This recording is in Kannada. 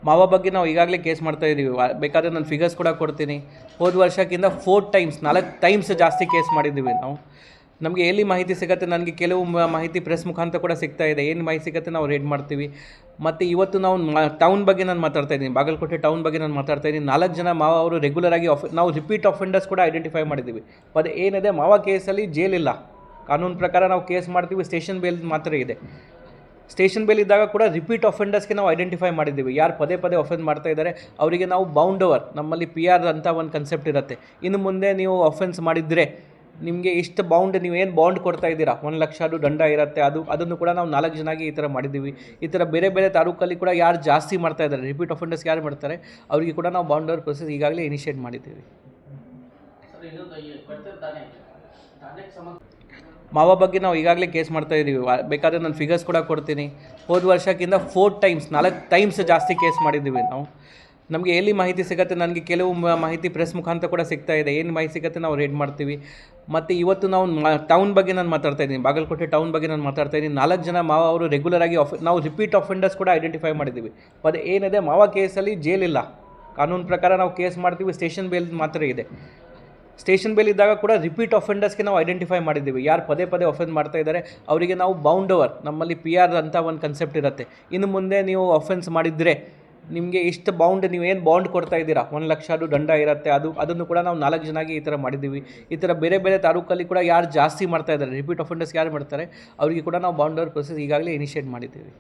ಮಾವ ಬಗ್ಗೆ ನಾವು ಈಗಾಗಲೇ ಕೇಸ್ ಮಾಡ್ತಾ ಇದ್ದೀವಿ. ಬೇಕಾದರೆ ನಾನು ಫಿಗರ್ಸ್ ಕೂಡ ಕೊಡ್ತೀನಿ. ಹೋದ ವರ್ಷಕ್ಕಿಂತ 4 ಟೈಮ್ಸ್ ಜಾಸ್ತಿ ಕೇಸ್ ಮಾಡಿದ್ದೀವಿ ನಾವು. ನಮಗೆ ಎಲ್ಲಿ ಮಾಹಿತಿ ಸಿಗುತ್ತೆ, ನನಗೆ ಕೆಲವು ಮಾಹಿತಿ ಪ್ರೆಸ್ ಮುಖಾಂತರ ಕೂಡ ಸಿಗ್ತಾ ಇದೆ. ಏನು ಮಾಹಿತಿ ಸಿಗುತ್ತೆ ನಾವು ರೇಡ್ ಮಾಡ್ತೀವಿ. ಮತ್ತು ಇವತ್ತು ನಾವು ಟೌನ್ ಬಗ್ಗೆ ನಾನು ಮಾತಾಡ್ತಾ ಇದ್ದೀನಿ, ಬಾಗಲಕೋಟೆ ಟೌನ್ ಬಗ್ಗೆ ನಾನು ಮಾತಾಡ್ತಾ ಇದ್ದೀನಿ. 4 ಜನ ಮಾವ ಅವರು ರೆಗ್ಯುಲರಾಗಿ ನಾವು ರಿಪೀಟ್ ಅಫೆಂಡರ್ಸ್ ಕೂಡ ಐಡೆಂಟಿಫೈ ಮಾಡಿದ್ದೀವಿ. ಮತ್ತು ಏನಿದೆ, ಮಾವ ಕೇಸಲ್ಲಿ ಜೈಲಿಲ್ಲ. ಕಾನೂನು ಪ್ರಕಾರ ನಾವು ಕೇಸ್ ಮಾಡ್ತೀವಿ, ಸ್ಟೇಷನ್ ಬೇಲ್ ಮಾತ್ರ ಇದೆ. ಸ್ಟೇಷನ್ ಬೇಲ್ ಇದ್ದಾಗ ಕೂಡ ರಿಪೀಟ್ ಅಫೆಂಡರ್ಸ್ಗೆ ನಾವು ಐಡೆಂಟಿಫೈ ಮಾಡಿದ್ದೀವಿ. ಯಾರು ಪದೇ ಅಫೆಂಡ್ ಮಾಡ್ತಾ ಇದ್ದಾರೆ ಅವರಿಗೆ ನಾವು ಬೌಂಡ್ ಓವರ್, ನಮ್ಮಲ್ಲಿ PR ಅಂತ ಒಂದು ಕನ್ಸೆಪ್ಟ್ ಇರುತ್ತೆ. ಇನ್ನು ಮುಂದೆ ನೀವು ಅಫೆನ್ಸ್ ಮಾಡಿದರೆ ನಿಮಗೆ ಇಷ್ಟು ಬೌಂಡ್, ನೀವೇನು ಬಾಂಡ್ ಕೊಡ್ತಾ ಇದ್ದೀರಾ, 1 ಲಕ್ಷ ದಂಡ ಇರುತ್ತೆ. ಅದನ್ನು ಕೂಡ ನಾವು 4 ಜನಕ್ಕೆ ಈ ಥರ ಮಾಡಿದ್ದೀವಿ. ಈ ಥರ ಬೇರೆ ತಾಲೂಕಲ್ಲಿ ಕೂಡ ಯಾರು ಜಾಸ್ತಿ ಮಾಡ್ತಾ ಇದ್ದಾರೆ, ರಿಪೀಟ್ ಅಫೆಂಡರ್ಸ್ ಯಾರು ಮಾಡ್ತಾರೆ ಅವರಿಗೆ ಕೂಡ ನಾವು ಬೌಂಡ್ ಓವರ್ ಪ್ರೊಸೆಸ್ ಈಗಾಗಲೇ ಇನಿಷಿಯೇಟ್ ಮಾಡಿದ್ದೀವಿ. ಮಾವ ಬಗ್ಗೆ ನಾವು ಈಗಾಗಲೇ ಕೇಸ್ ಮಾಡ್ತಾ ಇದ್ದೀವಿ. ಬೇಕಾದರೆ ನಾನು ಫಿಗರ್ಸ್ ಕೂಡ ಕೊಡ್ತೀನಿ. ಹೋದ ವರ್ಷಕ್ಕಿಂತ 4 ಟೈಮ್ಸ್ ಜಾಸ್ತಿ ಕೇಸ್ ಮಾಡಿದ್ದೀವಿ ನಾವು. ನಮಗೆ ಎಲ್ಲಿ ಮಾಹಿತಿ ಸಿಗುತ್ತೆ, ನನಗೆ ಕೆಲವು ಮಾಹಿತಿ ಪ್ರೆಸ್ ಮುಖಾಂತರ ಕೂಡ ಸಿಗ್ತಾ ಇದೆ. ಏನು ಮಾಹಿತಿ ಸಿಗುತ್ತೆ ನಾವು ರೇಡ್ ಮಾಡ್ತೀವಿ. ಮತ್ತು ಇವತ್ತು ನಾವು ಟೌನ್ ಬಗ್ಗೆ ನಾನು ಮಾತಾಡ್ತಾ ಇದ್ದೀನಿ, ಬಾಗಲಕೋಟೆ ಟೌನ್ ಬಗ್ಗೆ ನಾನು ಮಾತಾಡ್ತಾ ಇದ್ದೀನಿ. 4 ಜನ ಮಾವ ಅವರು ರೆಗ್ಯುಲರಾಗಿ ನಾವು ರಿಪೀಟ್ ಅಫೆಂಡರ್ಸ್ ಕೂಡ ಐಡೆಂಟಿಫೈ ಮಾಡಿದ್ದೀವಿ. ಮತ್ತು ಏನಿದೆ, ಮಾವ ಕೇಸಲ್ಲಿ ಜೈಲಿಲ್ಲ. ಕಾನೂನು ಪ್ರಕಾರ ನಾವು ಕೇಸ್ ಮಾಡ್ತೀವಿ, ಸ್ಟೇಷನ್ ಬೇಲ್ ಮಾತ್ರ ಇದೆ. ಸ್ಟೇಷನ್ ಬೇಲ್ ಇದ್ದಾಗ ಕೂಡ ರಿಪೀಟ್ ಅಫೆಂಡರ್ಸ್ಗೆ ನಾವು ಐಡೆಂಟಿಫೈ ಮಾಡಿದ್ದೀವಿ. ಯಾರು ಪದೇ ಅಫೆಂಡ್ ಮಾಡ್ತಾ ಇದ್ದಾರೆ ಅವರಿಗೆ ನಾವು ಬೌಂಡ್ ಓವರ್, ನಮ್ಮಲ್ಲಿ PR ಅಂತ ಒಂದು ಕನ್ಸೆಪ್ಟ್ ಇರುತ್ತೆ. ಇನ್ನು ಮುಂದೆ ನೀವು ಅಫೆನ್ಸ್ ಮಾಡಿದರೆ ನಿಮಗೆ ಇಷ್ಟು ಬೌಂಡ್, ನೀವೇನು ಬಾಂಡ್ ಕೊಡ್ತಾ ಇದ್ದೀರಾ, 1 ಲಕ್ಷ ದಂಡ ಇರುತ್ತೆ. ಅದನ್ನು ಕೂಡ ನಾವು 4 ಜನಕ್ಕೆ ಈ ಥರ ಮಾಡಿದ್ದೀವಿ. ಈ ಥರ ಬೇರೆ ತಾಲೂಕಲ್ಲಿ ಕೂಡ ಯಾರು ಜಾಸ್ತಿ ಮಾಡ್ತಾ ಇದ್ದಾರೆ, ರಿಪೀಟ್ ಅಫೆಂಡರ್ಸ್ ಯಾರು ಮಾಡ್ತಾರೆ ಅವರಿಗೆ ಕೂಡ ನಾವು ಬೌಂಡ್ ಓವರ್ ಪ್ರೊಸೆಸ್ ಈಗಾಗಲೇ ಇನಿಷಿಯೇಟ್ ಮಾಡಿದ್ದೀವಿ.